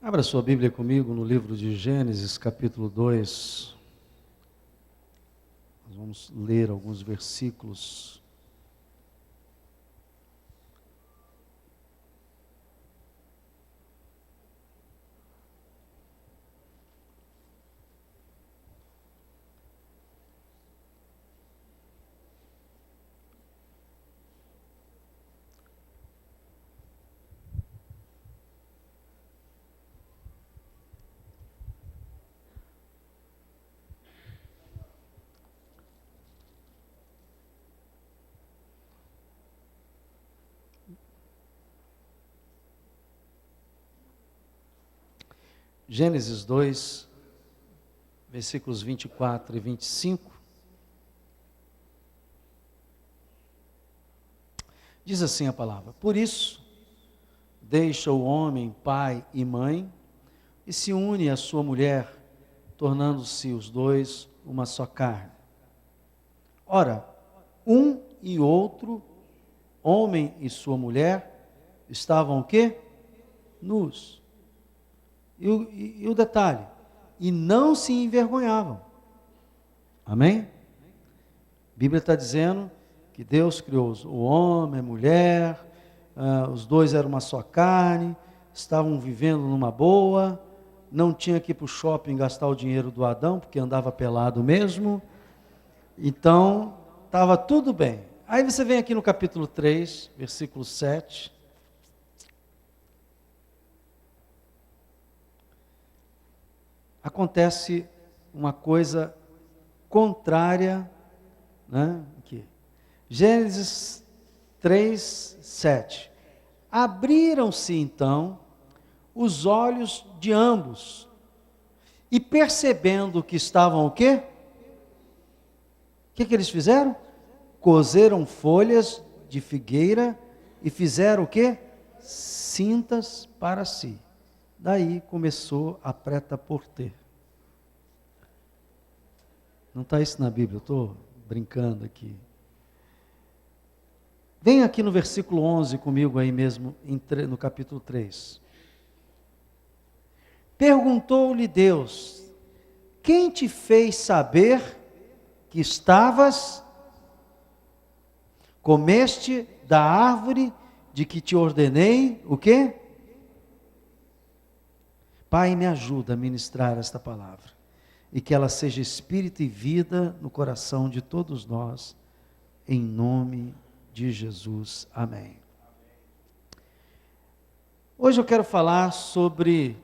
Abra sua Bíblia comigo no livro de Gênesis, capítulo 2. Nós vamos ler alguns versículos. Gênesis 2, versículos 24 e 25. Diz assim a palavra: Por isso, deixa o homem pai e mãe, e se une à sua mulher, tornando-se os dois uma só carne. Ora, um e outro, homem e sua mulher, estavam o quê? Nus. E o detalhe, e não se envergonhavam. Amém? A Bíblia está dizendo que Deus criou o homem, a mulher, os dois eram uma só carne, estavam vivendo numa boa, não tinha que ir para o shopping gastar o dinheiro do Adão, porque andava pelado mesmo, então estava tudo bem. Aí você vem aqui no capítulo 3, versículo 7, acontece uma coisa contrária, né? Aqui. Gênesis 3, 7. Abriram-se então os olhos de ambos, e percebendo que estavam o quê? O que eles fizeram? Coseram folhas de figueira e fizeram o quê? Cintas para si. Daí começou a prêt-à-porter. Não está isso na Bíblia, eu estou brincando aqui. Vem aqui no versículo 11 comigo aí mesmo, no capítulo 3. Perguntou-lhe Deus: quem te fez saber que estavas? Comeste da árvore de que te ordenei, o quê? Pai, me ajuda a ministrar esta palavra, e que ela seja espírito e vida no coração de todos nós, em nome de Jesus. Amém. Hoje eu quero falar sobre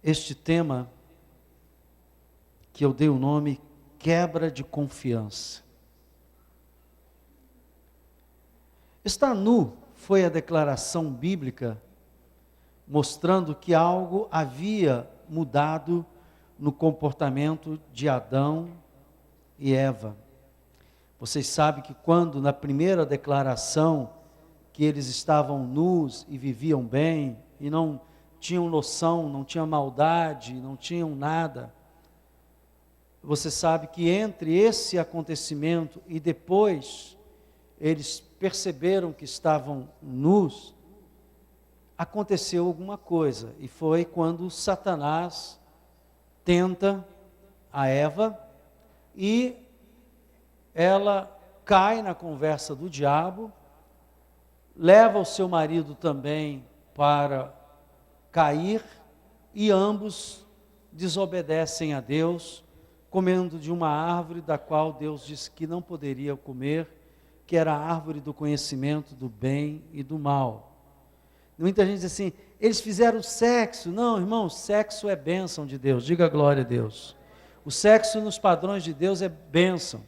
este tema que eu dei o nome quebra de confiança. Estar nu foi a declaração bíblica mostrando que algo havia mudado no comportamento de Adão e Eva. Vocês sabem que quando na primeira declaração que eles estavam nus e viviam bem e não tinham noção, não tinham maldade, não tinham nada, você sabe que entre esse acontecimento e depois eles perceberam que estavam nus, aconteceu alguma coisa, e foi quando Satanás tenta a Eva, e ela cai na conversa do diabo, leva o seu marido também para cair, e ambos desobedecem a Deus, comendo de uma árvore da qual Deus disse que não poderia comer, que era a árvore do conhecimento do bem e do mal. Muita gente diz assim, eles fizeram sexo. Não, irmão, sexo é bênção de Deus, diga glória a Deus. O sexo nos padrões de Deus é bênção.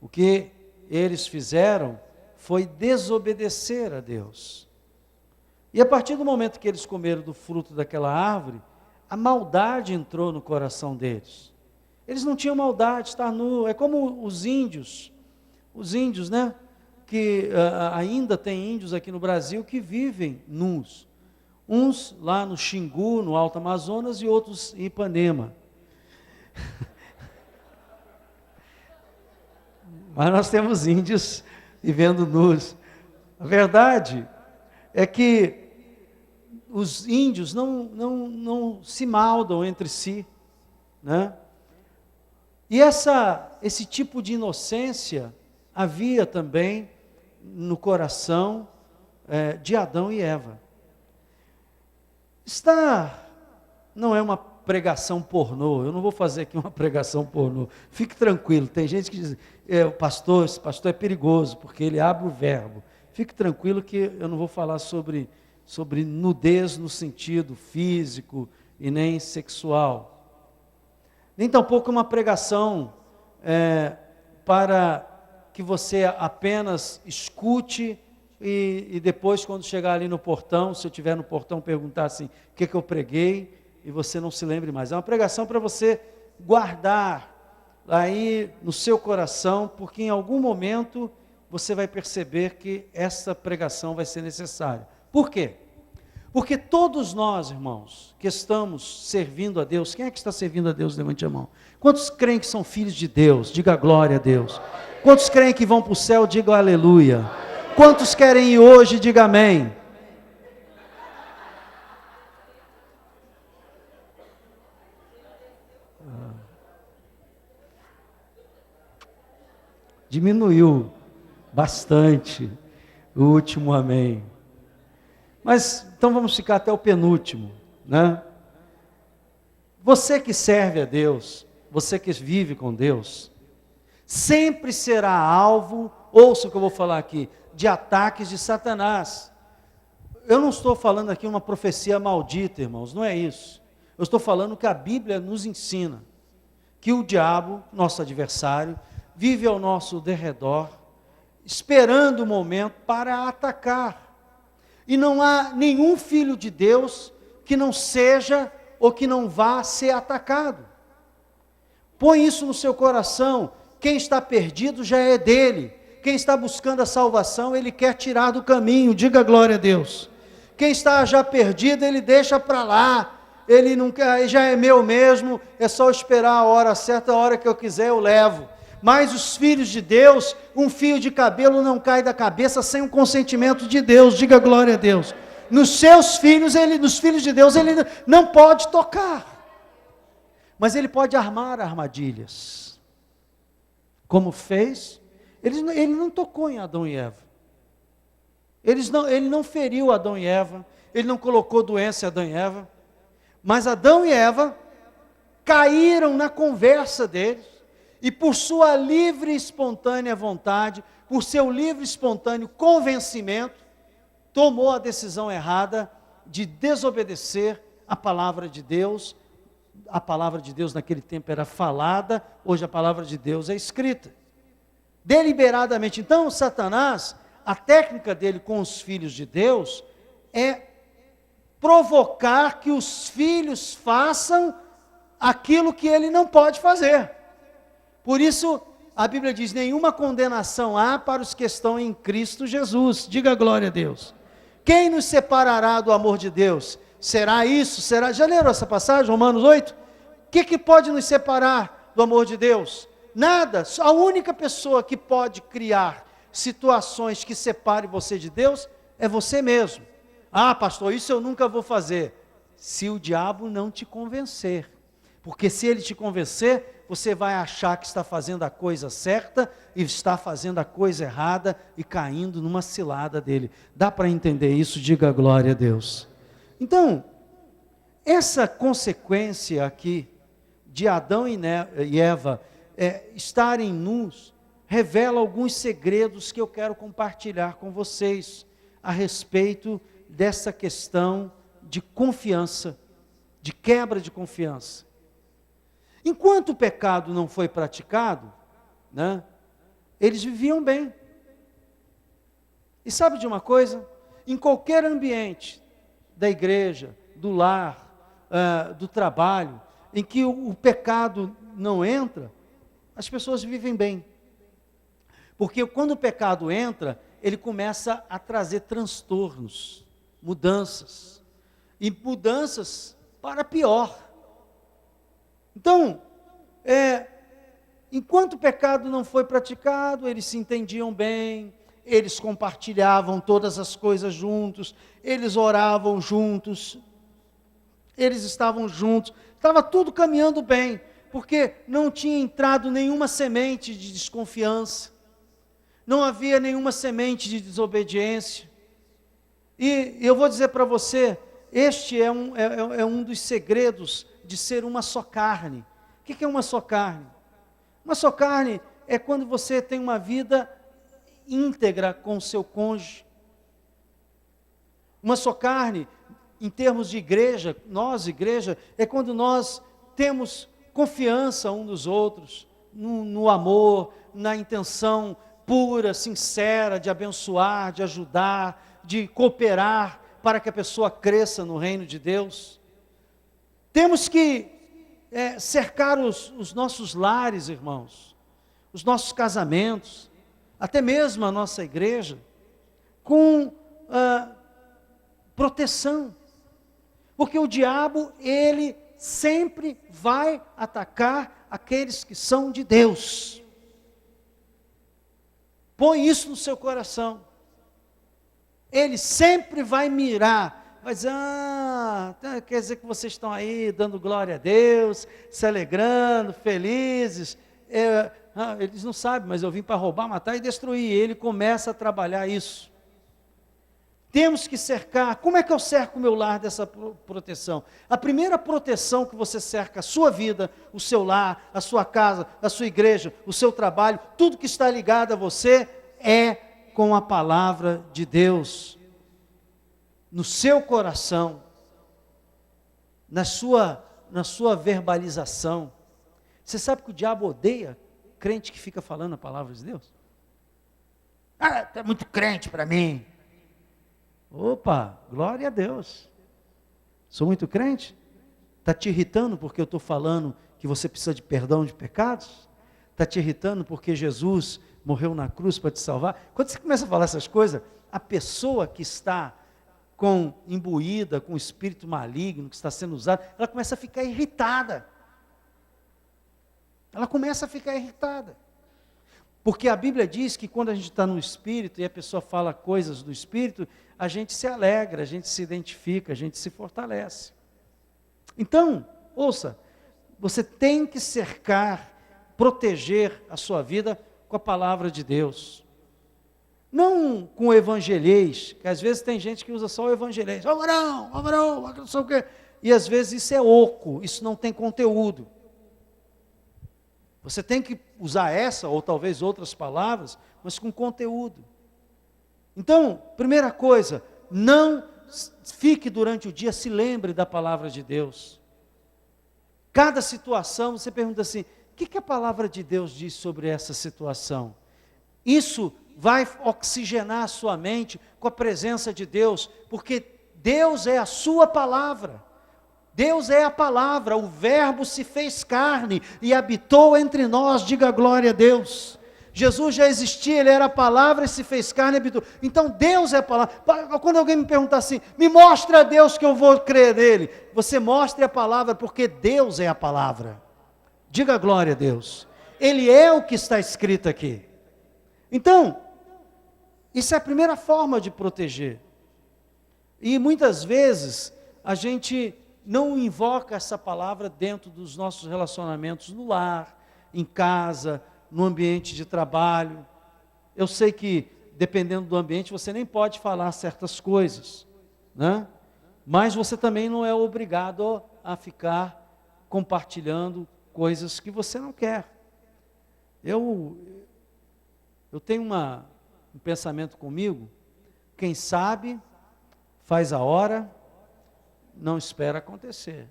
O que eles fizeram foi desobedecer a Deus. E a partir do momento que eles comeram do fruto daquela árvore, a maldade entrou no coração deles. Eles não tinham maldade, estar nu, é como os índios, né? Que ainda tem índios aqui no Brasil que vivem nus. Uns lá no Xingu, no Alto Amazonas, e outros em Ipanema. Mas nós temos índios vivendo nus. A verdade é que os índios não se maldam entre si, né? E esse tipo de inocência havia também no coração de Adão e Eva. Não é uma pregação pornô, eu não vou fazer aqui uma pregação pornô, fique tranquilo, tem gente que diz, esse pastor é perigoso, porque ele abre o verbo. Fique tranquilo que eu não vou falar sobre nudez no sentido físico e nem sexual. Nem tampouco uma pregação para que você apenas escute e depois, quando chegar ali no portão, se eu estiver no portão, perguntar assim, o que eu preguei, e você não se lembre mais. É uma pregação para você guardar aí no seu coração, porque em algum momento você vai perceber que essa pregação vai ser necessária. Por quê? Porque todos nós, irmãos, que estamos servindo a Deus, quem é que está servindo a Deus? Levante a mão. Quantos creem que são filhos de Deus? Diga glória a Deus. Quantos creem que vão para o céu? Diga aleluia. Quantos querem ir hoje? Diga amém. Diminuiu bastante o último amém. Mas, então vamos ficar até o penúltimo, né? Você que serve a Deus, você que vive com Deus, sempre será alvo, ouça o que eu vou falar aqui, de ataques de Satanás. Eu não estou falando aqui uma profecia maldita, irmãos, não é isso. Eu estou falando que a Bíblia nos ensina que o diabo, nosso adversário, vive ao nosso derredor, esperando o momento para atacar. E não há nenhum filho de Deus que não seja ou que não vá ser atacado. Põe isso no seu coração. Quem está perdido já é dele. Quem está buscando a salvação, ele quer tirar do caminho. Diga glória a Deus. Quem está já perdido, ele deixa para lá. Ele não quer, já é meu mesmo. É só esperar a hora certa, a hora que eu quiser eu levo. Mas os filhos de Deus, um fio de cabelo não cai da cabeça sem o consentimento de Deus. Diga glória a Deus. Nos filhos de Deus, ele não pode tocar. Mas ele pode armar armadilhas. Como fez, ele não tocou em Adão e Eva. Ele não feriu Adão e Eva. Ele não colocou doença em Adão e Eva. Mas Adão e Eva caíram na conversa deles. E por sua livre e espontânea vontade, por seu livre e espontâneo convencimento, tomou a decisão errada de desobedecer a palavra de Deus. A palavra de Deus naquele tempo era falada, hoje a palavra de Deus é escrita. Deliberadamente. Então, Satanás, a técnica dele com os filhos de Deus é provocar que os filhos façam aquilo que ele não pode fazer. Por isso, a Bíblia diz, nenhuma condenação há para os que estão em Cristo Jesus. Diga glória a Deus. Quem nos separará do amor de Deus? Será isso? Será? Já leram essa passagem, Romanos 8? O que pode nos separar do amor de Deus? Nada. A única pessoa que pode criar situações que separem você de Deus é você mesmo. Ah, pastor, isso eu nunca vou fazer. Se o diabo não te convencer. Porque se ele te convencer, você vai achar que está fazendo a coisa certa e está fazendo a coisa errada e caindo numa cilada dele. Dá para entender isso? Diga glória a Deus. Então, essa consequência aqui de Adão e Eva estarem nus, revela alguns segredos que eu quero compartilhar com vocês a respeito dessa questão de confiança, de quebra de confiança. Enquanto o pecado não foi praticado, né, eles viviam bem. E sabe de uma coisa? Em qualquer ambiente, da igreja, do lar, do trabalho, em que o pecado não entra, as pessoas vivem bem. Porque quando o pecado entra, ele começa a trazer transtornos, mudanças, e mudanças para pior. Então, enquanto o pecado não foi praticado, eles se entendiam bem, eles compartilhavam todas as coisas juntos, eles oravam juntos, eles estavam juntos, estava tudo caminhando bem, porque não tinha entrado nenhuma semente de desconfiança, não havia nenhuma semente de desobediência. E eu vou dizer para você, este é um dos segredos de ser uma só carne. O que é uma só carne? Uma só carne é quando você tem uma vida íntegra com o seu cônjuge. Uma só carne, em termos de igreja, nós, igreja, é quando nós temos confiança uns nos outros, no amor, na intenção pura, sincera, de abençoar, de ajudar, de cooperar para que a pessoa cresça no reino de Deus. Temos que cercar os nossos lares, irmãos, os nossos casamentos, até mesmo a nossa igreja, com proteção, porque o diabo, ele sempre vai atacar aqueles que são de Deus. Põe isso no seu coração. Ele sempre vai mirar, vai dizer, quer dizer que vocês estão aí dando glória a Deus, se alegrando, felizes. Eles não sabem, mas eu vim para roubar, matar e destruir. Ele começa a trabalhar isso. Temos que cercar. Como é que eu cerco o meu lar dessa proteção? A primeira proteção que você cerca a sua vida, o seu lar, a sua casa, a sua igreja, o seu trabalho, tudo que está ligado a você é com a palavra de Deus, no seu coração, na sua verbalização. Você sabe que o diabo odeia crente que fica falando a palavra de Deus? Está muito crente para mim. Opa, glória a Deus. Sou muito crente? Está te irritando porque eu estou falando que você precisa de perdão de pecados? Está te irritando porque Jesus morreu na cruz para te salvar? Quando você começa a falar essas coisas, a pessoa que está imbuída com o espírito maligno, que está sendo usado, ela começa a ficar irritada. Ela começa a ficar irritada. Porque a Bíblia diz que quando a gente está no Espírito e a pessoa fala coisas do Espírito, a gente se alegra, a gente se identifica, a gente se fortalece. Então, ouça, você tem que cercar, proteger a sua vida com a palavra de Deus. Não com o evangelês, que às vezes tem gente que usa só o evangelês. Ó varão, não sei o quê. E às vezes isso é oco, isso não tem conteúdo. Você tem que usar essa, ou talvez outras palavras, mas com conteúdo. Então, primeira coisa, não fique durante o dia, se lembre da palavra de Deus. Cada situação, você pergunta assim, o que a palavra de Deus diz sobre essa situação? Isso vai oxigenar a sua mente com a presença de Deus, porque Deus é a sua palavra. Deus é a palavra, o verbo se fez carne e habitou entre nós, diga glória a Deus. Jesus já existia, ele era a palavra e se fez carne e habitou. Então Deus é a palavra. Quando alguém me perguntar assim, me mostra a Deus que eu vou crer nele. Você mostre a palavra, porque Deus é a palavra. Diga glória a Deus. Ele é o que está escrito aqui. Então, isso é a primeira forma de proteger. E muitas vezes a gente não invoca essa palavra dentro dos nossos relacionamentos no lar, em casa, no ambiente de trabalho. Eu sei que, dependendo do ambiente, você nem pode falar certas coisas, né? Mas você também não é obrigado a ficar compartilhando coisas que você não quer. Eu tenho um pensamento comigo, quem sabe, faz a hora, não espera acontecer.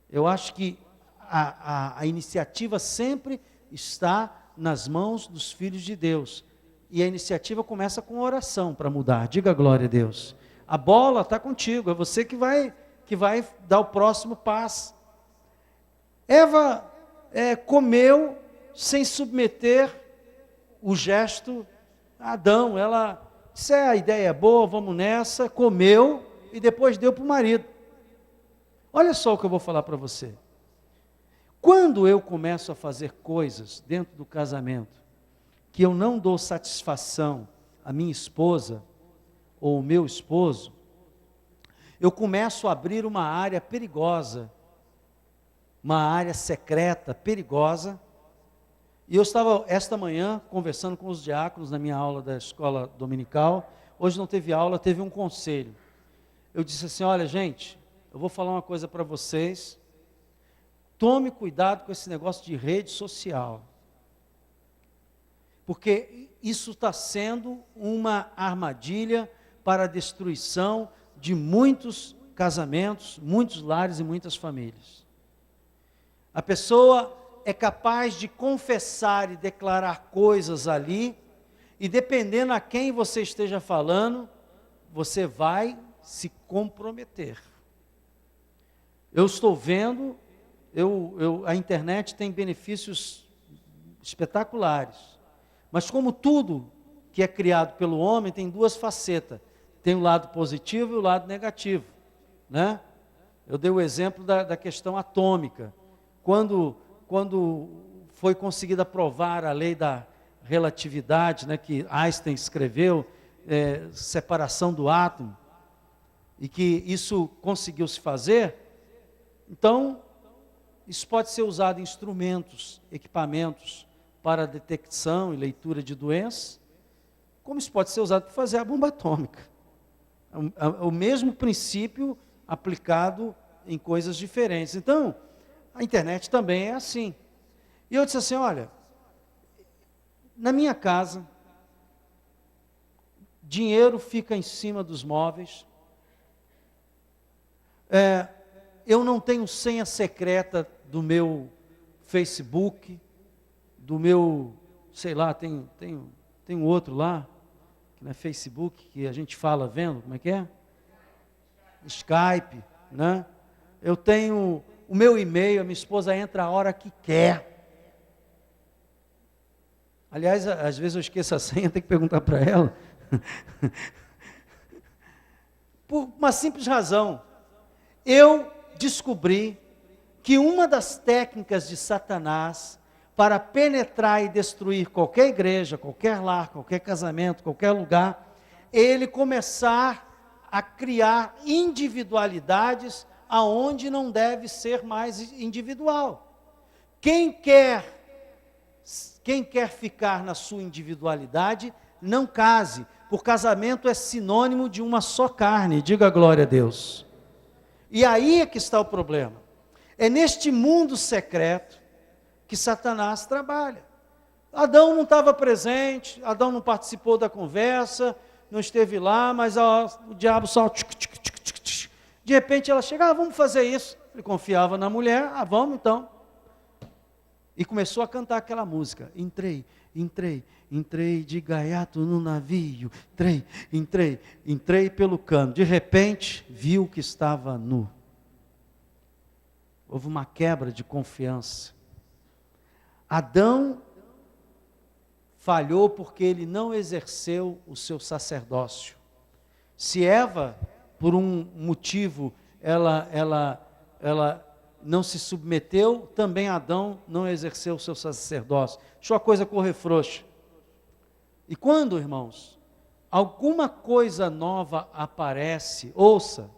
Eu acho que a iniciativa sempre está nas mãos dos filhos de Deus. E a iniciativa começa com oração para mudar. Diga glória a Deus. A bola está contigo, é você que vai dar o próximo passo. Eva comeu sem submeter o gesto a Adão. Ela disse, a ideia é boa, vamos nessa, comeu e depois deu para o marido. Olha só o que eu vou falar para você. Quando eu começo a fazer coisas dentro do casamento, que eu não dou satisfação a minha esposa ou o meu esposo, eu começo a abrir uma área perigosa, uma área secreta, perigosa. E eu estava esta manhã conversando com os diáconos na minha aula da escola dominical. Hoje não teve aula, teve um conselho. Eu disse assim: olha, gente, eu vou falar uma coisa para vocês. Tome cuidado com esse negócio de rede social, porque isso está sendo uma armadilha para a destruição de muitos casamentos, muitos lares e muitas famílias. A pessoa é capaz de confessar e declarar coisas ali, e dependendo a quem você esteja falando, você vai se comprometer. Eu estou vendo, a internet tem benefícios espetaculares, mas como tudo que é criado pelo homem tem duas facetas, tem o lado positivo e o lado negativo, né? Eu dei o exemplo da questão atômica. Quando foi conseguida provar a lei da relatividade, né, que Einstein escreveu, separação do átomo, e que isso conseguiu se fazer, então, isso pode ser usado em instrumentos, equipamentos para detecção e leitura de doenças, como isso pode ser usado para fazer a bomba atômica. O mesmo princípio aplicado em coisas diferentes. Então, a internet também é assim. E eu disse assim: olha, na minha casa, dinheiro fica em cima dos móveis, eu não tenho senha secreta do meu Facebook, do meu, sei lá, tem um outro lá, que não é Facebook, que a gente fala vendo, como é que é? Skype, né? Eu tenho o meu e-mail, a minha esposa entra a hora que quer. Aliás, às vezes eu esqueço a senha, tenho que perguntar para ela. Por uma simples razão. Eu descobri que uma das técnicas de Satanás para penetrar e destruir qualquer igreja, qualquer lar, qualquer casamento, qualquer lugar, é ele começar a criar individualidades aonde não deve ser mais individual. Quem quer ficar na sua individualidade, não case, porque casamento é sinônimo de uma só carne, diga glória a Deus. E aí é que está o problema. É neste mundo secreto que Satanás trabalha. Adão não estava presente, Adão não participou da conversa, não esteve lá, mas o diabo só... De repente ela chega: vamos fazer isso. Ele confiava na mulher: vamos então. E começou a cantar aquela música: entrei de gaiato no navio, entrei pelo cano. De repente, viu que estava nu. Houve uma quebra de confiança. Adão falhou porque ele não exerceu o seu sacerdócio. Se Eva, por um motivo, ela não se submeteu, também Adão não exerceu o seu sacerdócio. Deixou a coisa correr frouxa. E quando, irmãos, alguma coisa nova aparece, ouça,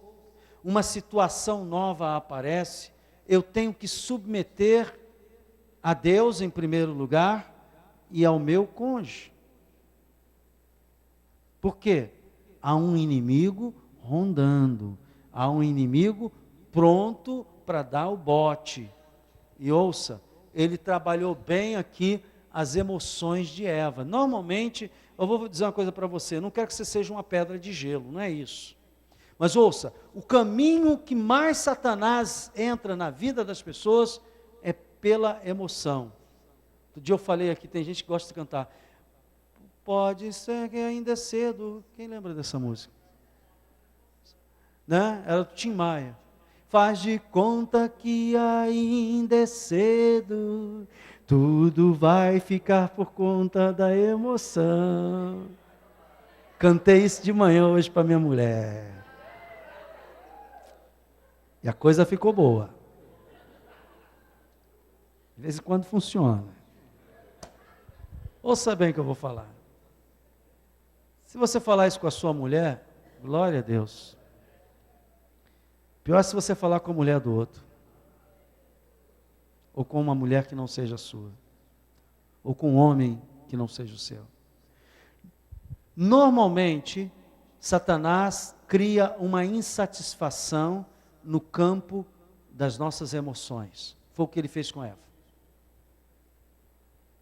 uma situação nova aparece, eu tenho que submeter a Deus em primeiro lugar e ao meu cônjuge. Por quê? Há um inimigo rondando, há um inimigo pronto para dar o bote. E ouça, ele trabalhou bem aqui as emoções de Eva. Normalmente, eu vou dizer uma coisa para você, não quero que você seja uma pedra de gelo, não é isso. Mas ouça, o caminho que mais Satanás entra na vida das pessoas é pela emoção. Outro dia eu falei aqui, tem gente que gosta de cantar: pode ser que ainda é cedo. Quem lembra dessa música? Né? Era do Tim Maia. Faz de conta que ainda é cedo, tudo vai ficar por conta da emoção. Cantei isso de manhã hoje para minha mulher. E a coisa ficou boa. De vez em quando funciona. Ouça bem o que eu vou falar. Se você falar isso com a sua mulher, glória a Deus. Pior é se você falar com a mulher do outro. Ou com uma mulher que não seja a sua. Ou com um homem que não seja o seu. Normalmente, Satanás cria uma insatisfação no campo das nossas emoções. Foi o que ele fez com Eva.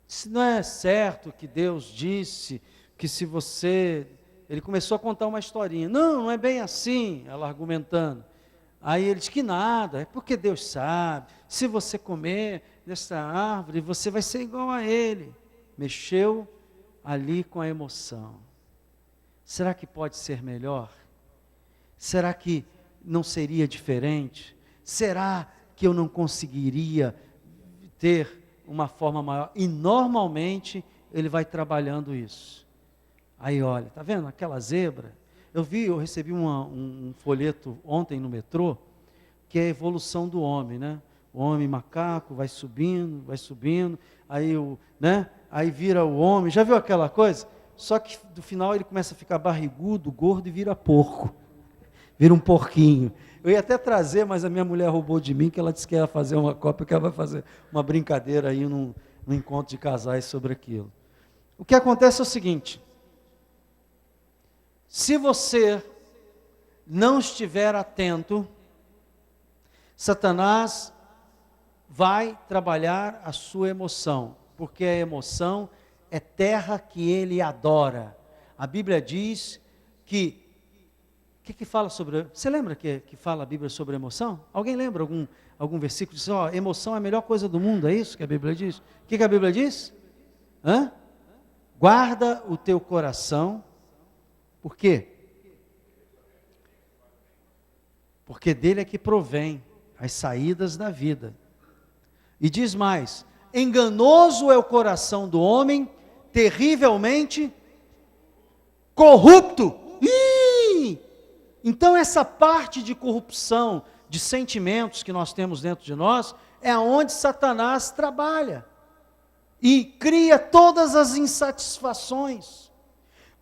Se não é certo que Deus disse que se você... Ele começou a contar uma historinha. Não, não é bem assim, ela argumentando. Aí ele disse que nada, é porque Deus sabe. Se você comer dessa árvore, você vai ser igual a ele. Mexeu ali com a emoção. Será que pode ser melhor? Será que não seria diferente? Será que eu não conseguiria ter uma forma maior? E normalmente ele vai trabalhando isso. Aí olha, tá vendo aquela zebra? Eu recebi um folheto ontem no metrô, que é a evolução do homem, né? O homem macaco vai subindo, aí vira o homem, já viu aquela coisa? Só que no final ele começa a ficar barrigudo, gordo e vira porco. Vira um porquinho. Eu ia até trazer, mas a minha mulher roubou de mim, que ela disse que ia fazer uma cópia, que ela vai fazer uma brincadeira aí num encontro de casais sobre aquilo. O que acontece é o seguinte: se você não estiver atento, Satanás vai trabalhar a sua emoção, porque a emoção é terra que ele adora. A Bíblia diz que... O que fala sobre... Você lembra que fala a Bíblia sobre emoção? Alguém lembra algum versículo que diz, emoção é a melhor coisa do mundo, é isso que a Bíblia diz? O que a Bíblia diz? Guarda o teu coração. Por quê? Porque dele é que provém as saídas da vida. E diz mais, enganoso é o coração do homem, terrivelmente corrupto. Então essa parte de corrupção, de sentimentos que nós temos dentro de nós, é onde Satanás trabalha. E cria todas as insatisfações.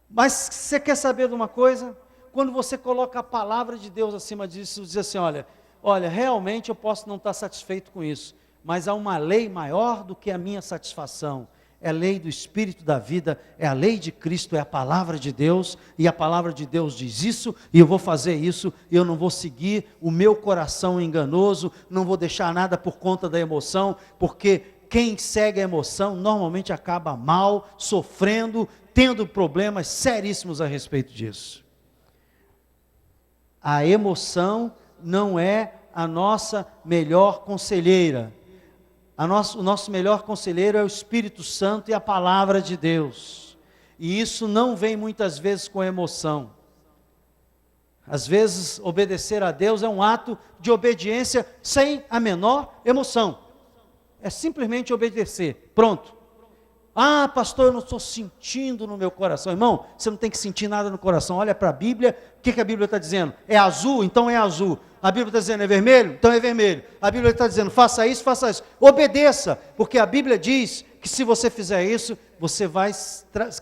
Mas você quer saber de uma coisa? Quando você coloca a palavra de Deus acima disso, diz assim, olha, realmente eu posso não estar satisfeito com isso, mas há uma lei maior do que a minha satisfação. É a lei do Espírito da vida, é a lei de Cristo, é a palavra de Deus, e a palavra de Deus diz isso, e eu vou fazer isso, e eu não vou seguir o meu coração enganoso, não vou deixar nada por conta da emoção, porque quem segue a emoção normalmente acaba mal, sofrendo, tendo problemas seríssimos a respeito disso. A emoção não é a nossa melhor conselheira. O nosso melhor conselheiro é o Espírito Santo e a palavra de Deus. E isso não vem muitas vezes com emoção. Às vezes, obedecer a Deus é um ato de obediência sem a menor emoção. É simplesmente obedecer. Pronto. Ah, pastor, eu não estou sentindo no meu coração. Irmão, você não tem que sentir nada no coração. Olha para a Bíblia, o que a Bíblia está dizendo? É azul? Então é azul. A Bíblia está dizendo é vermelho? Então é vermelho. A Bíblia está dizendo faça isso, faça isso. Obedeça, porque a Bíblia diz que se você fizer isso, você vai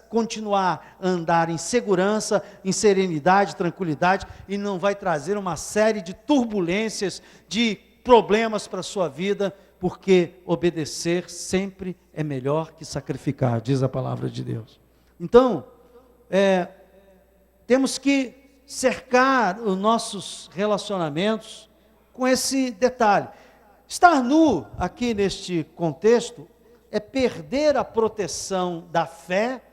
continuar a andar em segurança, em serenidade, tranquilidade, e não vai trazer uma série de turbulências, de problemas para a sua vida, porque obedecer sempre é melhor que sacrificar, diz a palavra de Deus. Então, temos que cercar os nossos relacionamentos com esse detalhe. Estar nu, aqui neste contexto, é perder a proteção da fé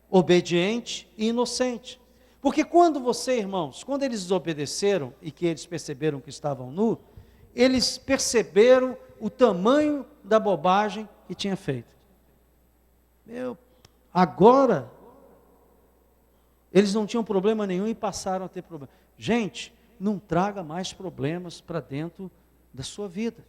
obediente e inocente. Porque quando quando eles desobedeceram e que eles perceberam que estavam nu, eles perceberam o tamanho da bobagem que tinha feito. Agora, eles não tinham problema nenhum e passaram a ter problema. Gente, não traga mais problemas para dentro da sua vida.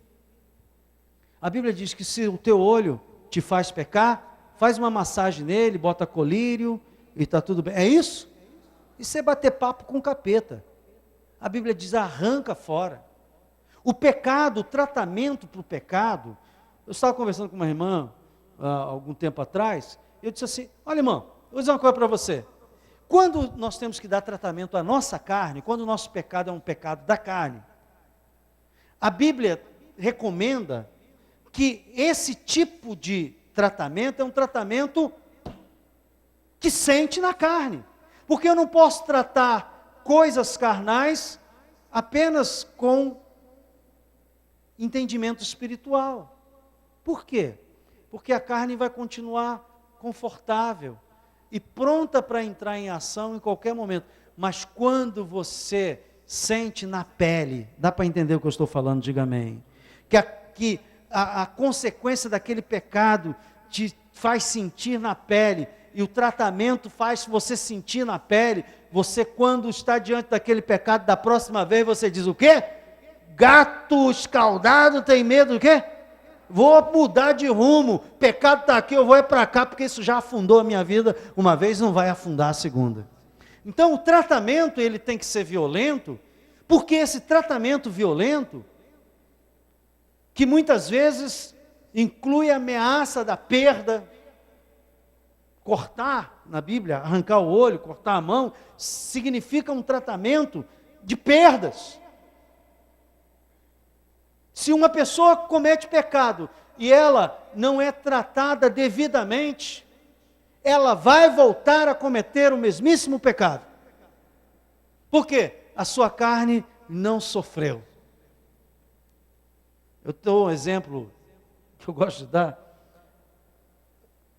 A Bíblia diz que se o teu olho te faz pecar, faz uma massagem nele, bota colírio e está tudo bem. É isso? Isso é bater papo com o capeta. A Bíblia diz, arranca fora. O pecado, o tratamento para o pecado, eu estava conversando com uma irmã há algum tempo atrás, eu disse assim, olha irmão, vou dizer uma coisa para você, Quando nós temos que dar tratamento à nossa carne, quando o nosso pecado é um pecado da carne, a Bíblia recomenda que esse tipo de tratamento é um tratamento que sente na carne. Porque eu não posso tratar coisas carnais apenas com entendimento espiritual. Por quê? Porque a carne vai continuar confortável e pronta para entrar em ação em qualquer momento. Mas quando você sente na pele, dá para entender o que eu estou falando? Diga amém. Que a consequência daquele pecado te faz sentir na pele, e o tratamento faz você sentir na pele. Você, quando está diante daquele pecado, da próxima vez você diz o quê? Gato escaldado tem medo do quê? Vou mudar de rumo, pecado está aqui, eu vou para cá, porque isso já afundou a minha vida uma vez, não vai afundar a segunda. Então o tratamento ele tem que ser violento, porque esse tratamento violento, que muitas vezes inclui a ameaça da perda, cortar, na Bíblia, arrancar o olho, cortar a mão, significa um tratamento de perdas. Se uma pessoa comete pecado e ela não é tratada devidamente, ela vai voltar a cometer o mesmíssimo pecado. Por quê? A sua carne não sofreu. Eu dou um exemplo que eu gosto de dar.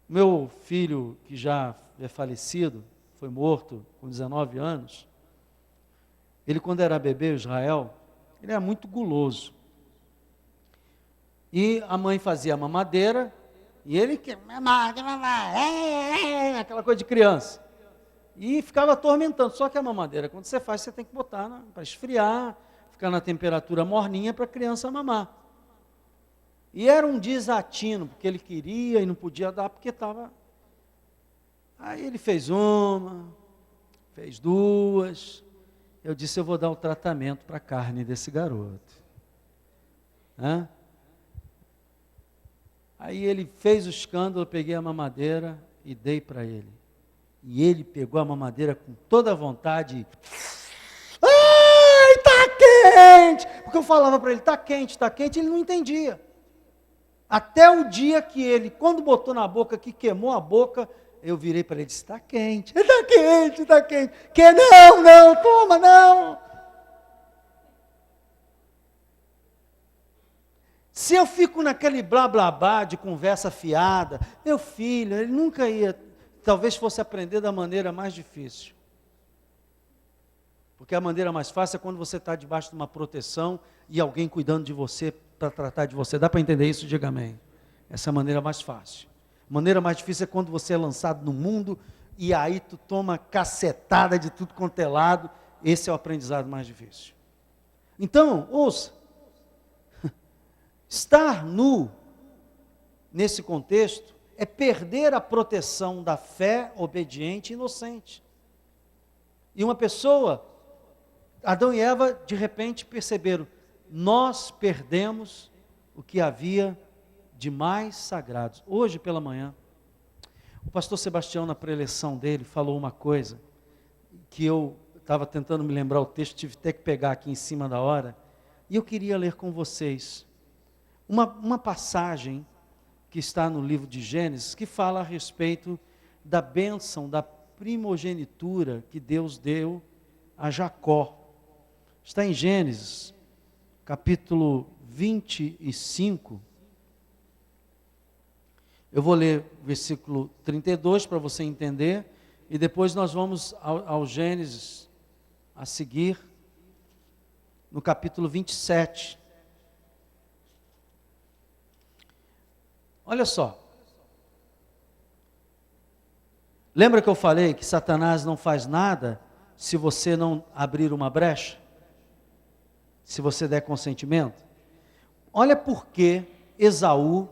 Meu filho, que já é falecido, foi morto com 19 anos, ele quando era bebê, Israel, ele era muito guloso. E a mãe fazia a mamadeira, e ele, aquela coisa de criança. E ficava atormentando. Só que a mamadeira, quando você faz, você tem que botar para esfriar, ficar na temperatura morninha para a criança mamar. E era um desatino, porque ele queria e não podia dar, porque estava... Aí ele fez uma, fez duas. Eu disse, eu vou dar o tratamento para a carne desse garoto. Hã? Aí ele fez o escândalo, eu peguei a mamadeira e dei para ele. E ele pegou a mamadeira com toda a vontade. Ai, está quente! Porque eu falava para ele, está quente, ele não entendia. Até o dia que ele, quando botou na boca, que queimou a boca, eu virei para ele e disse, está quente, está quente, está quente. Que não, toma, não. Se eu fico naquele blá blá blá de conversa fiada, meu filho, ele nunca ia, talvez fosse aprender da maneira mais difícil. Porque a maneira mais fácil é quando você está debaixo de uma proteção e alguém cuidando de você para tratar de você. Dá para entender isso? Diga amém. Essa é a maneira mais fácil. A maneira mais difícil é quando você é lançado no mundo e aí tu toma cacetada de tudo quanto é lado. Esse é o aprendizado mais difícil. Então, ouça. Estar nu, nesse contexto, é perder a proteção da fé obediente e inocente. E uma pessoa, Adão e Eva, de repente perceberam, nós perdemos o que havia de mais sagrado. Hoje pela manhã, o pastor Sebastião, na preleção dele, falou uma coisa, que eu estava tentando me lembrar o texto, tive até que pegar aqui em cima da hora, e eu queria ler com vocês uma passagem que está no livro de Gênesis, que fala a respeito da bênção, da primogenitura que Deus deu a Jacó. Está em Gênesis, capítulo 25. Eu vou ler o versículo 32 para você entender, e depois nós vamos ao Gênesis a seguir, no capítulo 27. Olha só. Lembra que eu falei que Satanás não faz nada se você não abrir uma brecha? Se você der consentimento? Olha por que Esaú,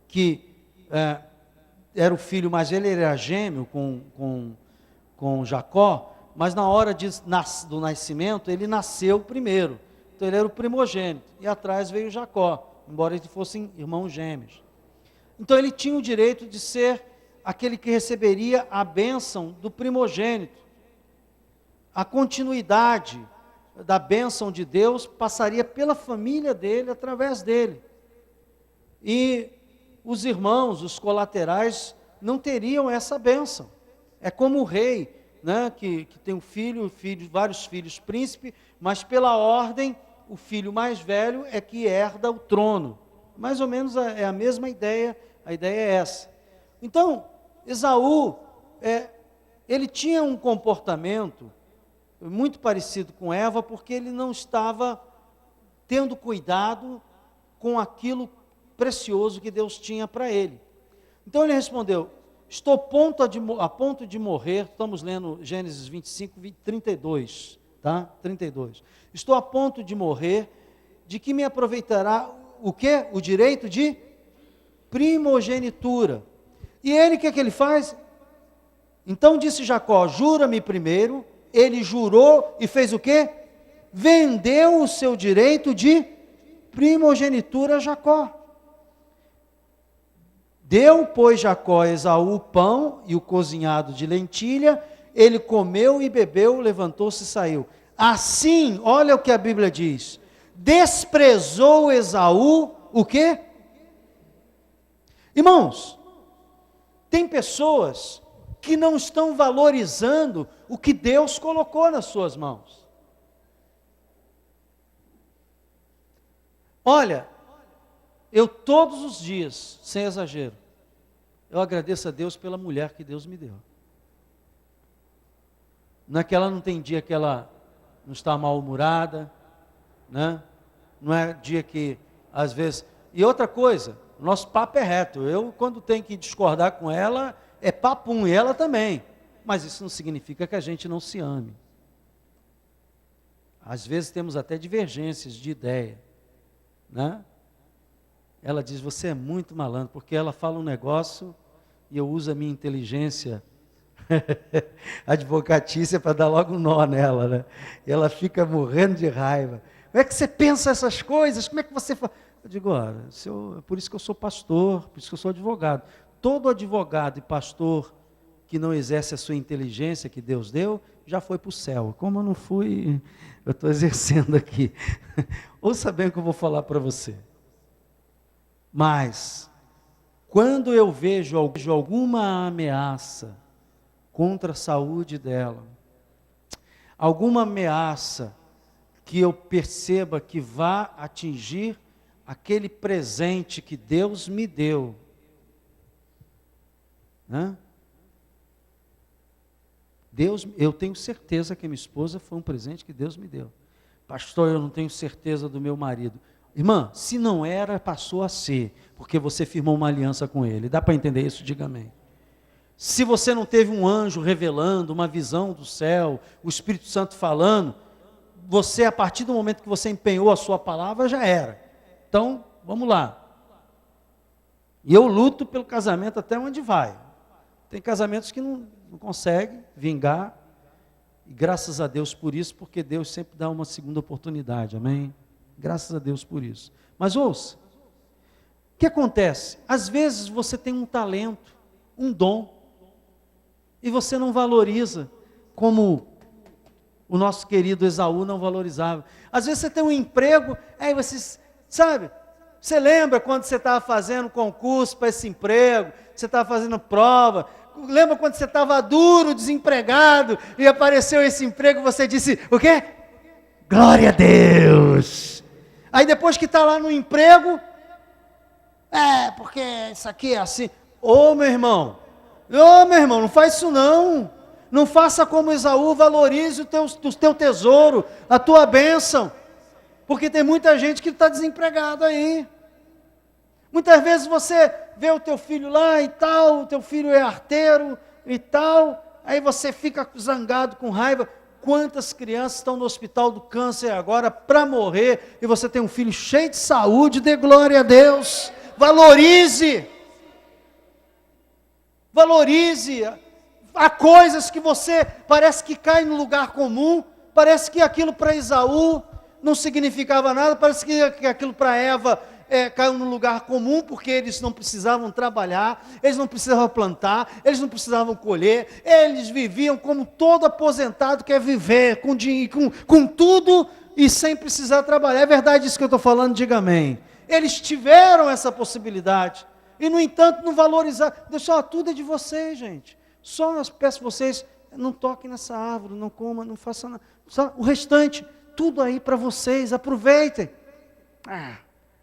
que era o filho mais velho, ele era gêmeo com Jacó, mas na hora do nascimento, ele nasceu primeiro. Então ele era o primogênito, e atrás veio Jacó, embora eles fossem irmãos gêmeos. Então ele tinha o direito de ser aquele que receberia a bênção do primogênito. A continuidade da bênção de Deus passaria pela família dele, através dele. E os irmãos, os colaterais, não teriam essa bênção. É como o rei, né, que tem um filho, vários filhos príncipe, mas pela ordem, o filho mais velho é que herda o trono. Mais ou menos é a mesma ideia, a ideia é essa. Então, Esaú, ele tinha um comportamento muito parecido com Eva, porque ele não estava tendo cuidado com aquilo precioso que Deus tinha para ele. Então ele respondeu: estou a ponto de morrer. Estamos lendo Gênesis 25, 32, tá? 32. Estou a ponto de morrer, de que me aproveitará o quê? O direito de primogenitura. E ele, o que ele faz? Então disse Jacó: jura-me primeiro. Ele jurou e fez o quê? Vendeu o seu direito de primogenitura a Jacó. Deu, pois, Jacó a Esaú o pão e o cozinhado de lentilha, ele comeu e bebeu, levantou-se e saiu. Assim, olha o que a Bíblia diz: desprezou Esaú o quê? Irmãos, tem pessoas que não estão valorizando o que Deus colocou nas suas mãos. Olha, eu todos os dias, sem exagero, eu agradeço a Deus pela mulher que Deus me deu. Não é que ela não tem dia que ela não está mal-humorada, né? Não é dia que, às vezes... E outra coisa, nosso papo é reto. Eu, quando tenho que discordar com ela, é papum, e ela também. Mas isso não significa que a gente não se ame. Às vezes temos até divergências de ideia, né? Ela diz: você é muito malandro, porque ela fala um negócio e eu uso a minha inteligência advocatícia para dar logo um nó nela, né? E ela fica morrendo de raiva. Como é que você pensa essas coisas? Como é que você fala? Eu digo: olha, por isso que eu sou pastor, por isso que eu sou advogado. Todo advogado e pastor que não exerce a sua inteligência que Deus deu, já foi para o céu. Como eu não fui, eu estou exercendo aqui. Ouça bem o que eu vou falar para você. Mas, quando eu vejo alguma ameaça contra a saúde dela, alguma ameaça que eu perceba que vá atingir aquele presente que Deus me deu, né? Eu tenho certeza que a minha esposa foi um presente que Deus me deu. Pastor, eu não tenho certeza do meu marido. Irmã, se não era, passou a ser, porque você firmou uma aliança com ele. Dá para entender isso? Diga amém. Se você não teve um anjo revelando, uma visão do céu, o Espírito Santo falando, você, a partir do momento que você empenhou a sua palavra, já era. Então, vamos lá. E eu luto pelo casamento até onde vai. Tem casamentos que não conseguem vingar, e graças a Deus por isso, porque Deus sempre dá uma segunda oportunidade, amém? Graças a Deus por isso. Mas ouça, o que acontece? Às vezes você tem um talento, um dom, e você não valoriza, como o nosso querido Esaú não valorizava. Às vezes você tem um emprego, aí você, sabe, você lembra quando você estava fazendo concurso para esse emprego, você estava fazendo prova, lembra quando você estava duro, desempregado, e apareceu esse emprego, você disse, o quê? Glória a Deus! Aí depois que está lá no emprego, porque isso aqui é assim. Ô meu irmão, não faz isso não. Não faça como Esaú, valorize o teu tesouro, a tua bênção. Porque tem muita gente que está desempregado aí. Muitas vezes você vê o teu filho lá e tal, o teu filho é arteiro e tal, aí você fica zangado, com raiva. Quantas crianças estão no hospital do câncer agora para morrer, e você tem um filho cheio de saúde, dê glória a Deus, valorize. Há coisas que você parece que cai no lugar comum, parece que aquilo para Esaú não significava nada, parece que aquilo para Eva caiu no lugar comum, porque eles não precisavam trabalhar, eles não precisavam plantar, eles não precisavam colher, eles viviam como todo aposentado quer viver, com dinheiro, com tudo e sem precisar trabalhar. É verdade isso que eu estou falando? Diga amém. Eles tiveram essa possibilidade, e no entanto não valorizaram. Deixa, tudo é de vocês, gente. Só peço vocês, não toquem nessa árvore, não comam, não façam nada. Só o restante, tudo aí para vocês, aproveitem.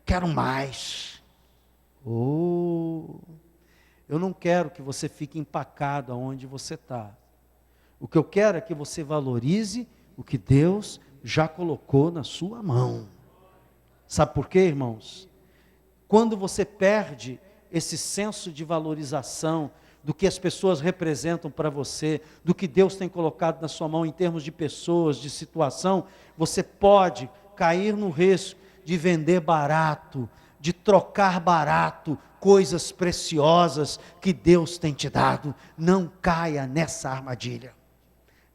Quero mais. Eu não quero que você fique empacado aonde você está. O que eu quero é que você valorize o que Deus já colocou na sua mão. Sabe por quê, irmãos? Quando você perde esse senso de valorização do que as pessoas representam para você, do que Deus tem colocado na sua mão em termos de pessoas, de situação, você pode cair no risco de vender barato, de trocar barato coisas preciosas que Deus tem te dado. Não caia nessa armadilha.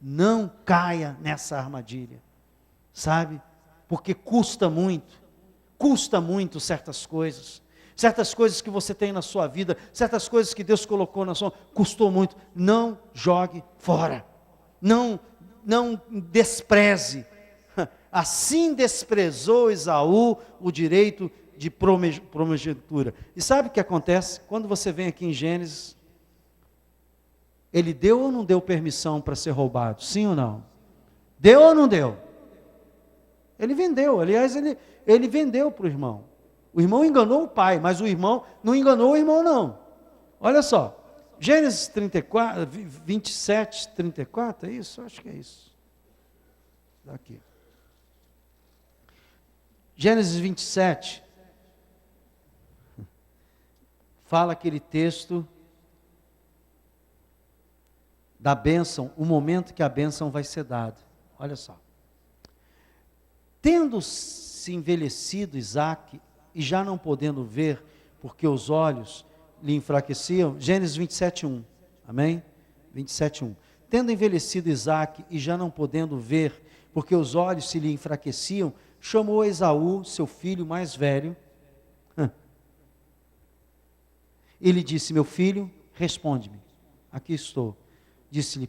Não caia nessa armadilha. Sabe? Porque custa muito certas coisas que você tem na sua vida, certas coisas que Deus colocou na sua, custou muito. Não jogue fora. Não despreze. Assim desprezou Esaú o direito de primogenitura. E sabe o que acontece? Quando você vem aqui em Gênesis, ele deu ou não deu permissão para ser roubado? Sim ou não? Deu ou não deu? Ele vendeu, aliás, ele vendeu para o irmão. O irmão enganou o pai, mas o irmão não enganou o irmão não. Olha só, Gênesis 34, 27, 34, é isso? Acho que é isso. Daqui. Gênesis 27, fala aquele texto da bênção, o momento que a bênção vai ser dada. Olha só. Tendo-se envelhecido Isaque, e já não podendo ver, porque os olhos lhe enfraqueciam, Gênesis 27:1, amém? 27:1. Tendo envelhecido Isaque, e já não podendo ver, porque os olhos se lhe enfraqueciam, chamou Esaú, seu filho mais velho, e lhe disse: meu filho, responde-me, aqui estou. Disse-lhe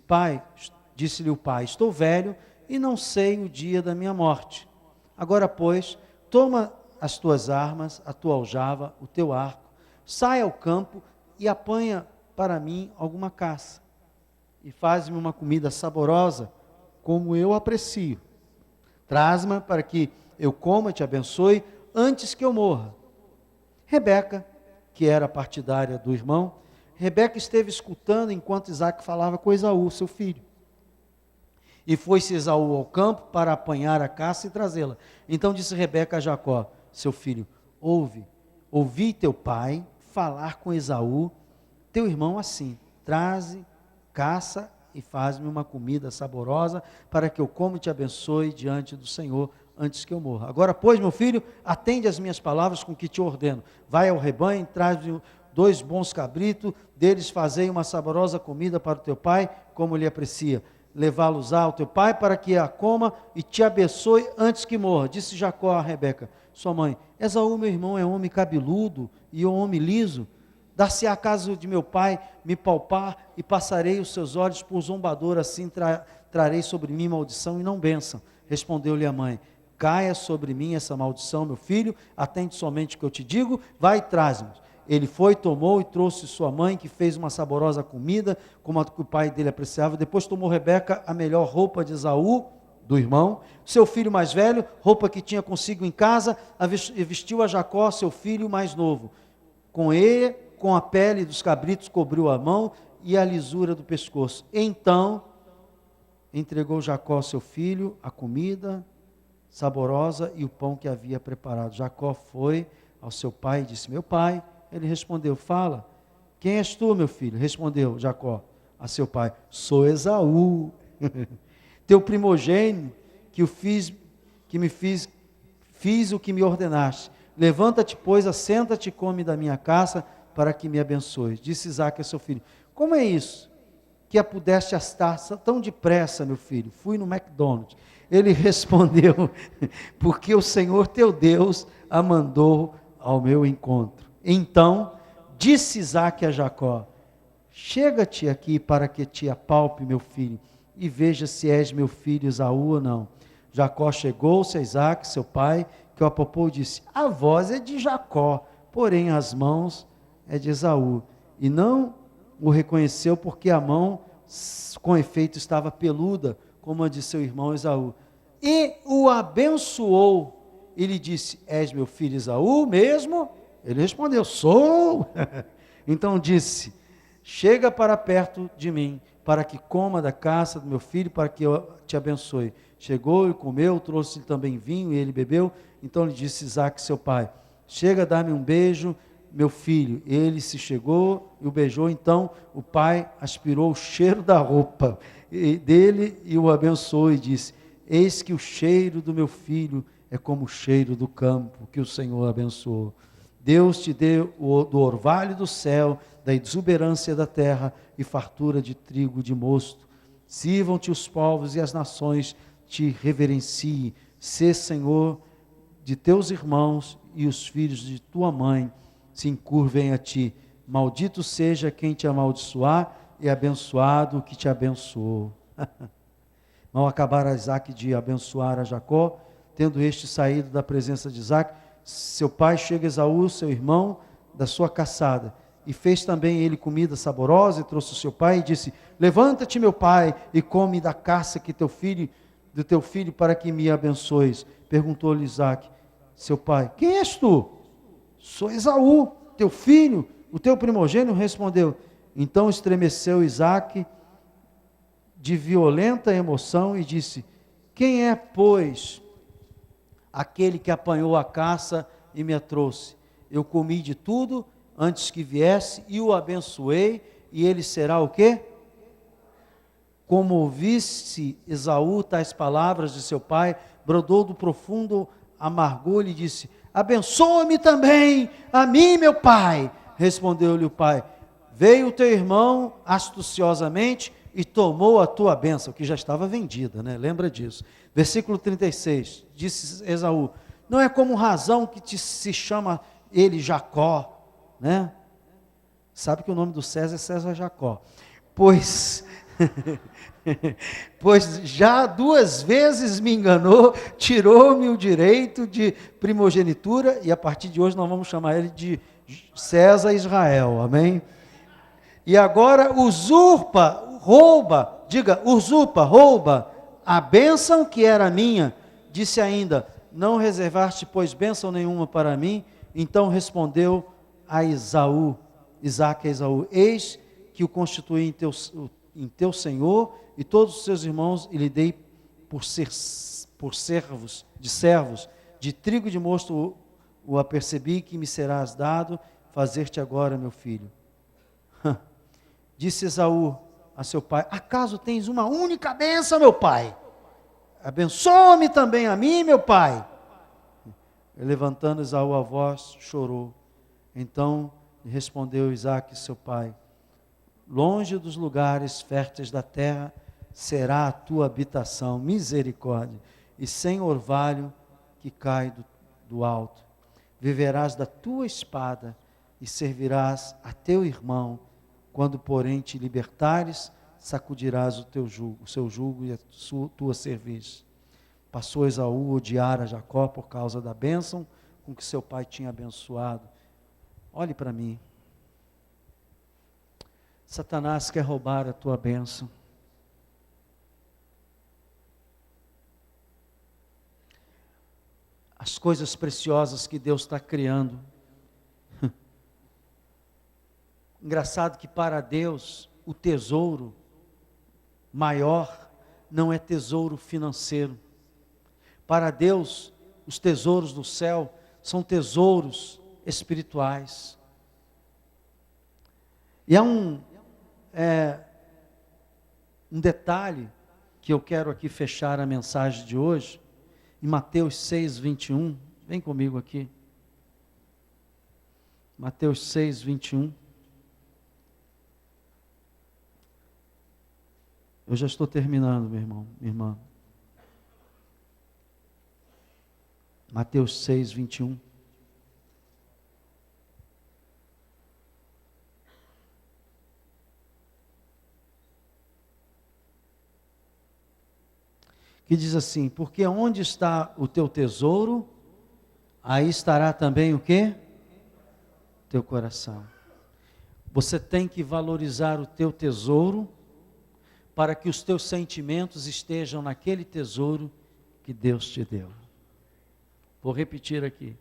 o pai, estou velho, e não sei o dia da minha morte. Agora, pois, toma as tuas armas, a tua aljava, o teu arco, sai ao campo e apanha para mim alguma caça, e faz-me uma comida saborosa, como eu aprecio. Traz-me para que eu coma e te abençoe, antes que eu morra. Rebeca, que era partidária do irmão, Rebeca esteve escutando enquanto Isaque falava com Esaú, seu filho. E foi-se Esaú ao campo para apanhar a caça e trazê-la. Então disse Rebeca a Jacó, seu filho: ouvi teu pai falar com Esaú, teu irmão, assim: traze, caça e faz-me uma comida saborosa, para que eu coma e te abençoe diante do Senhor, antes que eu morra. Agora, pois, meu filho, atende as minhas palavras com que te ordeno. Vai ao rebanho, traz-me 2 bons cabritos, deles fazei uma saborosa comida para o teu pai, como ele aprecia. Levá-los ao teu pai, para que a coma e te abençoe antes que morra. Disse Jacó a Rebeca, sua mãe: Esaú, meu irmão, é homem cabeludo e homem liso. Dar-se a casa de meu pai me palpar, e passarei os seus olhos por zombador, assim trarei sobre mim maldição e não bênção. Respondeu-lhe a mãe: caia sobre mim essa maldição, meu filho, atende somente o que eu te digo, vai e traz-me. Ele foi, tomou e trouxe sua mãe, que fez uma saborosa comida, como a que o pai dele apreciava. Depois tomou Rebeca a melhor roupa de Esaú, do irmão, seu filho mais velho, roupa que tinha consigo em casa, e vestiu a Jacó, seu filho mais novo. Com a pele dos cabritos cobriu a mão e a lisura do pescoço. Então entregou Jacó, seu filho, a comida saborosa e o pão que havia preparado. Jacó foi ao seu pai e disse: meu pai. Ele respondeu: fala, quem és tu, meu filho? Respondeu Jacó a seu pai: sou Esaú, teu primogênito, fiz o que me ordenaste. Levanta-te, pois, assenta-te e come da minha caça, para que me abençoes. Disse Isaque a seu filho: como é isso que a pudeste astar tão depressa, meu filho? Fui no McDonald's. Ele respondeu: porque o Senhor teu Deus a mandou ao meu encontro. Então disse Isaque a Jacó: chega-te aqui para que te apalpe, meu filho, e veja se és meu filho Esaú ou não. Jacó chegou-se a Isaque, seu pai, que o apalpou e disse: a voz é de Jacó, porém as mãos é de Esaú. E não o reconheceu porque a mão, com efeito, estava peluda, como a de seu irmão Esaú. E o abençoou, e lhe disse: és meu filho Esaú mesmo? Ele respondeu: sou. Então disse: chega para perto de mim, para que coma da caça do meu filho, para que eu te abençoe. Chegou e comeu, trouxe-lhe também vinho, e ele bebeu. Então lhe disse Isaque, seu pai: chega, dá-me um beijo, meu filho. Ele se chegou e o beijou. Então o pai aspirou o cheiro da roupa dele e o abençoou e disse: eis que o cheiro do meu filho é como o cheiro do campo que o Senhor abençoou. Deus te dê do orvalho do céu, da exuberância da terra e fartura de trigo de mosto. Sirvam-te os povos e as nações te reverenciem. Sê Senhor de teus irmãos, e os filhos de tua mãe se encurvem a ti. Maldito seja quem te amaldiçoar, e abençoado o que te abençoou. Mal acabara Isaque de abençoar a Jacó, tendo este saído da presença de Isaque, seu pai chega a Esaú, seu irmão, da sua caçada, e fez também ele comida saborosa, e trouxe o seu pai, e disse: levanta-te, meu pai, e come da caça que do teu filho, para que me abençoes. Perguntou-lhe Isaque, seu pai: quem és tu? Sou Esaú, teu filho, o teu primogênito. Respondeu. Então estremeceu Isaque de violenta emoção e disse: quem é, pois, aquele que apanhou a caça e me a trouxe? Eu comi de tudo antes que viesse e o abençoei, e ele será o quê? Como ouvisse Esaú tais palavras de seu pai, brodou do profundo amargor e lhe disse: abençoa-me também, a mim, meu pai. Respondeu-lhe o pai: veio o teu irmão astuciosamente e tomou a tua bênção, que já estava vendida, né? Lembra disso. Versículo 36, disse Esaú: não é como razão que se chama ele Jacó, né? Sabe que o nome do César é César Jacó, pois já 2 vezes me enganou, tirou-me o direito de primogenitura, e a partir de hoje nós vamos chamar ele de César Israel, amém? E agora usurpa, rouba a bênção que era minha. Disse ainda: não reservaste, pois, bênção nenhuma para mim. Então respondeu a Isaque a Esaú: eis que o constituí em teu senhor e todos os seus irmãos, e lhe dei por servos, de trigo de mosto o apercebi, que me serás dado, fazer-te agora, meu filho. Disse Esaú a seu pai: acaso tens uma única bênção, meu pai? Abençoa-me também a mim, meu pai. E levantando Esaú a voz, chorou. Então respondeu Isaque, seu pai: longe dos lugares férteis da terra será a tua habitação, misericórdia, e sem orvalho que cai do alto. Viverás da tua espada e servirás a teu irmão. Quando, porém, te libertares, sacudirás o seu jugo e a tua cerviz. Passou Esaú a odiar a Jacó por causa da bênção com que seu pai tinha abençoado. Olhe para mim. Satanás quer roubar a tua bênção. As coisas preciosas que Deus está criando. Engraçado que para Deus o tesouro maior não é tesouro financeiro. Para Deus os tesouros do céu são tesouros espirituais. E há um detalhe que eu quero aqui fechar a mensagem de hoje, em Mateus 6, 21, vem comigo aqui. Mateus 6, 21. Eu já estou terminando, meu irmão, minha irmã. Mateus 6, 21. que diz assim: porque onde está o teu tesouro, aí estará também o quê? Teu coração. Você tem que valorizar o teu tesouro, para que os teus sentimentos estejam naquele tesouro que Deus te deu. Vou repetir aqui.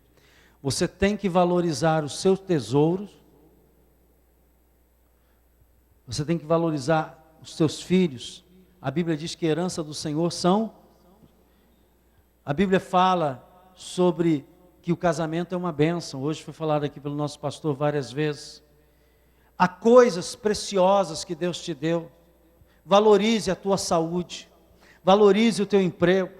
Você tem que valorizar os seus tesouros, você tem que valorizar os seus filhos. A Bíblia diz que a herança do Senhor são... A Bíblia fala sobre que o casamento é uma bênção. Hoje foi falado aqui pelo nosso pastor várias vezes. Há coisas preciosas que Deus te deu. Valorize a tua saúde, valorize o teu emprego,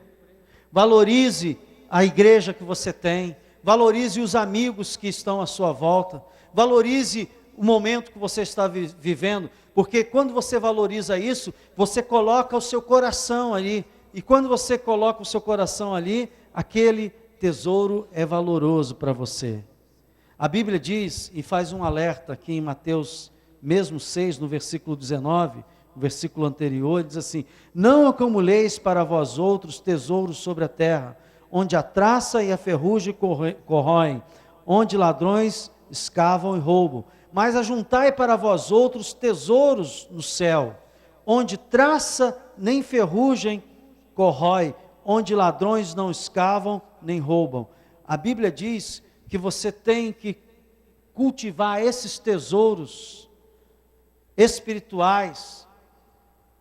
valorize a igreja que você tem, valorize os amigos que estão à sua volta, valorize o momento que você está vivendo, porque quando você valoriza isso, você coloca o seu coração ali, e quando você coloca o seu coração ali, aquele tesouro é valoroso para você. A Bíblia diz, e faz um alerta aqui em Mateus mesmo 6, no versículo 19, o versículo anterior, diz assim: não acumuleis para vós outros tesouros sobre a terra, onde a traça e a ferrugem corroem, onde ladrões escavam e roubam, mas ajuntai para vós outros tesouros no céu, onde traça nem ferrugem corrói, onde ladrões não escavam nem roubam. A Bíblia diz que você tem que cultivar esses tesouros espirituais,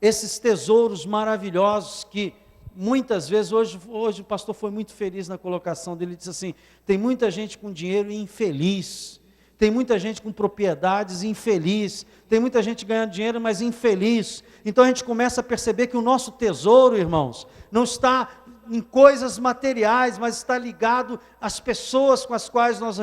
esses tesouros maravilhosos que muitas vezes, hoje o pastor foi muito feliz na colocação dele, ele disse assim: tem muita gente com dinheiro infeliz, tem muita gente com propriedades infeliz, tem muita gente ganhando dinheiro, mas infeliz. Então a gente começa a perceber que o nosso tesouro, irmãos, não está em coisas materiais, mas está ligado às pessoas com as quais nós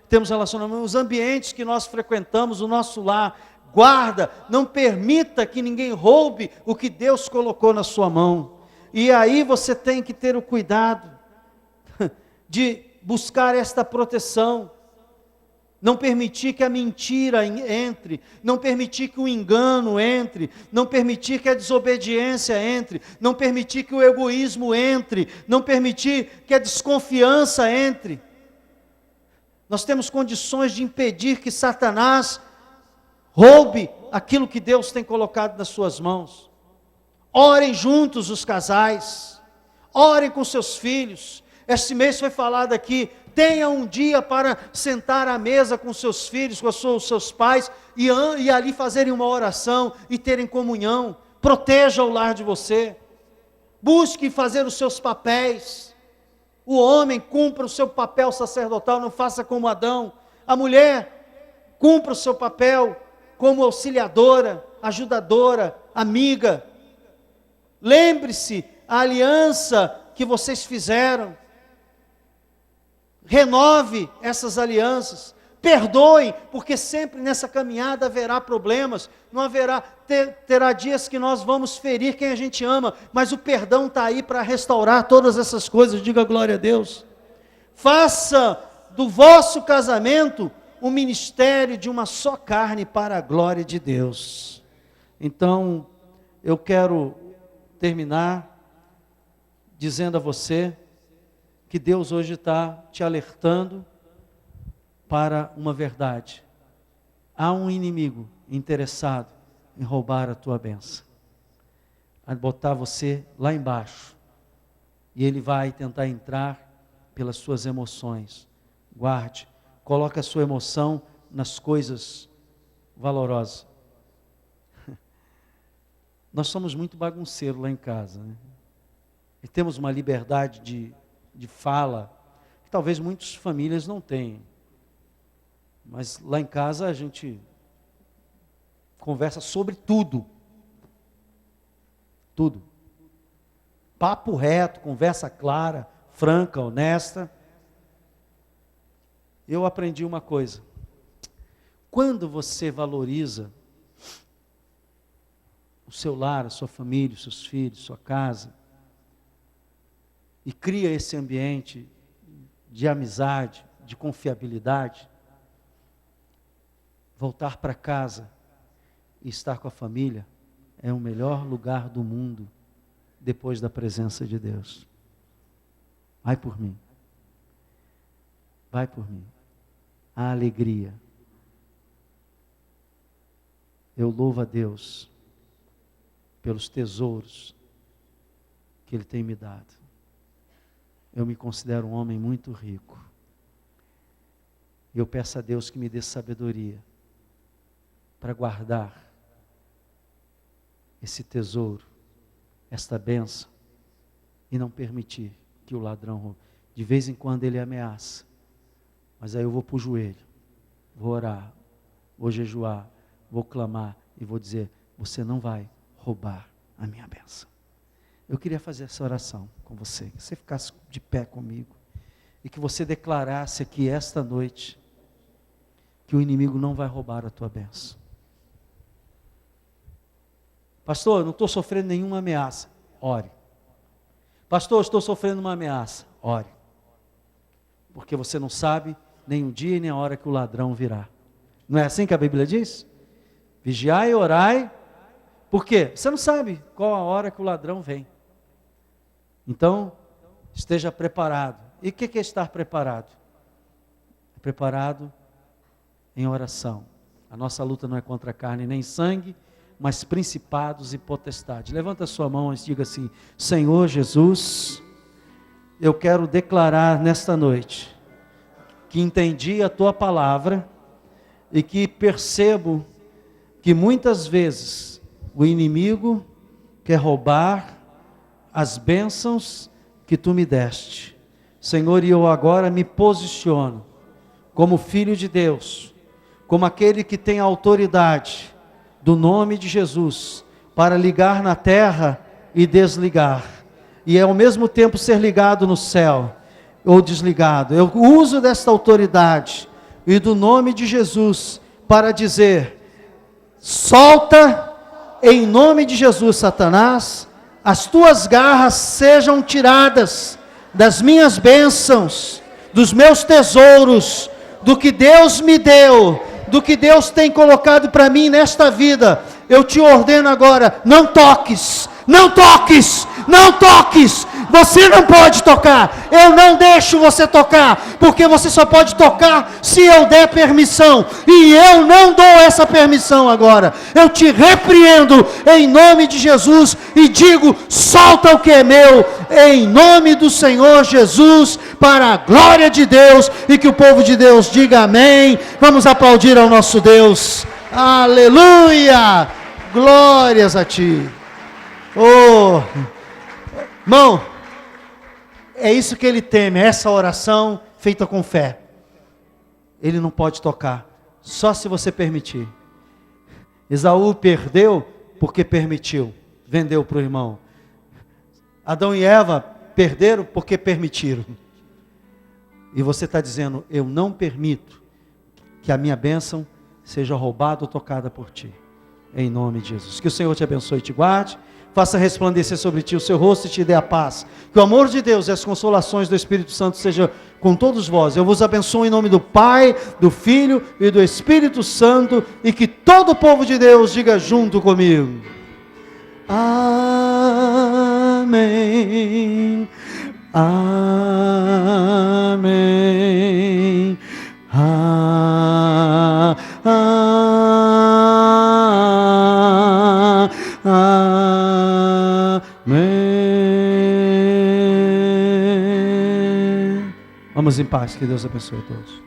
temos relacionamento, os ambientes que nós frequentamos, o nosso lar. Guarda, não permita que ninguém roube o que Deus colocou na sua mão. E aí você tem que ter o cuidado de buscar esta proteção, não permitir que a mentira entre, não permitir que o engano entre, não permitir que a desobediência entre, não permitir que o egoísmo entre, não permitir que a desconfiança entre. Nós temos condições de impedir que Satanás roube aquilo que Deus tem colocado nas suas mãos. Orem juntos os casais, orem com seus filhos. Este mês foi falado aqui, tenha um dia para sentar à mesa com seus filhos, com os seus pais, e ali fazerem uma oração e terem comunhão. Proteja o lar de você, busque fazer os seus papéis. O homem cumpra o seu papel sacerdotal, não faça como Adão. A mulher cumpra o seu papel como auxiliadora, ajudadora, amiga. Lembre-se a aliança que vocês fizeram. Renove essas alianças. Perdoem, porque sempre nessa caminhada haverá problemas. Não haverá, terá dias que nós vamos ferir quem a gente ama, mas o perdão está aí para restaurar todas essas coisas. Diga glória a Deus. Faça do vosso casamento um ministério de uma só carne para a glória de Deus. Então, eu quero terminar dizendo a você que Deus hoje está te alertando para uma verdade. Há um inimigo interessado em roubar a tua bênção, a botar você lá embaixo, e ele vai tentar entrar pelas suas emoções. Guarde, coloque a sua emoção nas coisas valorosas. Nós somos muito bagunceiros lá em casa, né? E temos uma liberdade de fala, que talvez muitas famílias não tenham. Mas lá em casa a gente conversa sobre tudo. Tudo. Papo reto, conversa clara, franca, honesta. Eu aprendi uma coisa. Quando você valoriza o seu lar, a sua família, os seus filhos, sua casa, e cria esse ambiente de amizade, de confiabilidade, voltar para casa e estar com a família é o melhor lugar do mundo. depois da presença de Deus. Vai por mim. Vai por mim. A alegria. Eu louvo a Deus pelos tesouros que Ele tem me dado. Eu me considero um homem muito rico. E eu peço a Deus que me dê sabedoria para guardar esse tesouro, esta bênção, e não permitir que o ladrão roube. De vez em quando ele ameaça, mas aí eu vou para o joelho, vou orar, vou jejuar, vou clamar e vou dizer: você não vai roubar a minha bênção. Eu queria fazer essa oração com você, que você ficasse de pé comigo, e que você declarasse aqui esta noite, que o inimigo não vai roubar a tua bênção. Pastor, eu não estou sofrendo nenhuma ameaça. Ore. Pastor, eu estou sofrendo uma ameaça. Ore. Porque você não sabe nem o dia e nem a hora que o ladrão virá. Não é assim que a Bíblia diz? Vigiai e orai. Por quê? Você não sabe qual a hora que o ladrão vem. Então, esteja preparado. E o que é estar preparado? Preparado em oração. A nossa luta não é contra carne nem sangue, mas principados e potestades. Levanta a sua mão e diga assim: Senhor Jesus, eu quero declarar nesta noite que entendi a tua palavra e que percebo que muitas vezes o inimigo quer roubar as bênçãos que tu me deste. Senhor, e eu agora me posiciono como filho de Deus, como aquele que tem a autoridade do nome de Jesus para ligar na terra e desligar, e ao mesmo tempo ser ligado no céu ou desligado. Eu uso desta autoridade e do nome de Jesus para dizer: solta em nome de Jesus, Satanás, as tuas garras sejam tiradas das minhas bênçãos, dos meus tesouros, do que Deus me deu, do que Deus tem colocado para mim nesta vida. Eu te ordeno agora: não toques, não toques, não toques. Você não pode tocar. Eu não deixo você tocar, porque você só pode tocar se eu der permissão, e eu não dou essa permissão agora. Eu te repreendo em nome de Jesus e digo: solta o que é meu, em nome do Senhor Jesus, para a glória de Deus, e que o povo de Deus diga amém. Vamos aplaudir ao nosso Deus. Aleluia! Glórias a ti. Oh, irmão, é isso que ele teme, essa oração feita com fé. Ele não pode tocar, só se você permitir. Esaú perdeu porque permitiu, vendeu para o irmão. Adão e Eva perderam porque permitiram. E você está dizendo: eu não permito que a minha bênção seja roubada ou tocada por ti. Em nome de Jesus. Que o Senhor te abençoe e te guarde, faça resplandecer sobre ti o seu rosto e te dê a paz. Que o amor de Deus e as consolações do Espírito Santo sejam com todos vós. Eu vos abençoo em nome do Pai, do Filho e do Espírito Santo, e que todo o povo de Deus diga junto comigo: amém, amém, amém. Vamos em paz, que Deus abençoe a todos.